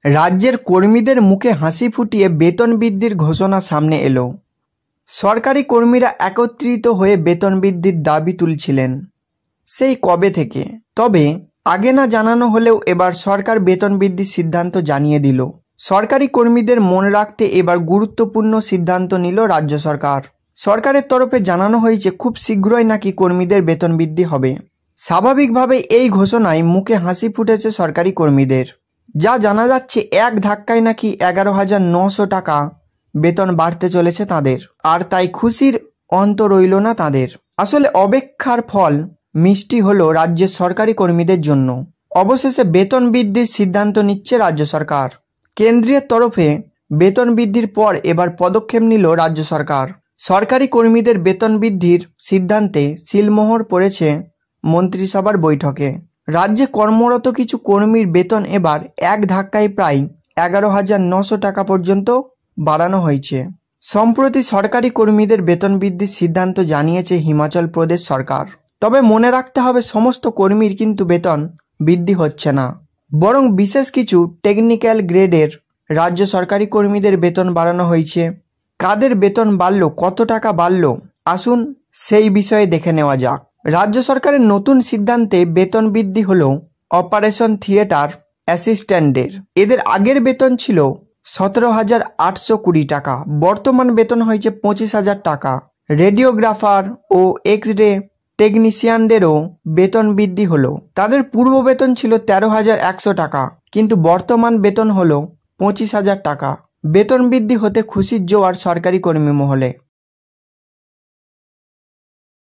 রাজ্যের কর্মীদের মুখে হাসি ফুটিয়ে বেতন বৃদ্ধির ঘোষণা সামনে এলো। সরকারি কর্মীরা একত্রিত হয়ে বেতন বৃদ্ধির দাবি তুলছিলেন সেই কবে থেকে। তবে আগে না জানানো হলেও এবার সরকার বেতন বৃদ্ধির সিদ্ধান্ত জানিয়ে দিল। সরকারি কর্মীদের মন রাখতে এবার গুরুত্বপূর্ণ সিদ্ধান্ত নিল রাজ্য সরকার। সরকারের তরফে জানানো হয়েছে খুব শীঘ্রই নাকি কর্মীদের বেতন বৃদ্ধি হবে। স্বাভাবিকভাবে এই ঘোষণায় মুখে হাসি ফুটেছে সরকারি কর্মীদের। যা জানা যাচ্ছে এক ধাক্কায় নাকি 11,900 টাকা বেতন বাড়তে চলেছে তাদের। আর তাই খুশির অন্ত রইল না তাদের। আসলে অপেক্ষার ফল মিষ্টি হলো রাজ্যের সরকারি কর্মীদের জন্য। অবশেষে বেতন বৃদ্ধির সিদ্ধান্ত নিচ্ছে রাজ্য সরকার। কেন্দ্রের তরফে বেতন বৃদ্ধির পর এবার পদক্ষেপ নিল রাজ্য সরকার। সরকারি কর্মীদের বেতন বৃদ্ধির সিদ্ধান্তে সিলমোহর পড়েছে মন্ত্রিসভার বৈঠকে। রাজ্যে কর্মরত কিছু কর্মীর বেতন এবার এক ধাক্কায় প্রায় 11,900 টাকা পর্যন্ত বাড়ানো হয়েছে। সম্প্রতি সরকারি কর্মীদের বেতন বৃদ্ধির সিদ্ধান্ত জানিয়েছে হিমাচল প্রদেশ সরকার। তবে মনে রাখতে হবে সমস্ত কর্মীর কিন্তু বেতন বৃদ্ধি হচ্ছে না, বরং বিশেষ কিছু টেকনিক্যাল গ্রেডের রাজ্য সরকারি কর্মীদের বেতন বাড়ানো হয়েছে। কাদের বেতন বাড়ল, কত টাকা বাড়ল, আসুন সেই বিষয়ে দেখে নেওয়া যাক। রাজ্য সরকারের নতুন সিদ্ধান্তে বেতন বৃদ্ধি হলো অপারেশন থিয়েটার অ্যাসিস্ট্যান্টদের। এদের আগের বেতন ছিল 17,820 টাকা, বর্তমান বেতন হয়েছে 25,000 টাকা। রেডিওগ্রাফার ও এক্স-রে টেকনিশিয়ানদেরও বেতন বৃদ্ধি হলো। তাদের পূর্ব বেতন ছিল 13,100 টাকা, কিন্তু বর্তমান বেতন হলো 25,000 টাকা। বেতন বৃদ্ধি হতে খুশির জোয়ার সরকারি কর্মী মহলে।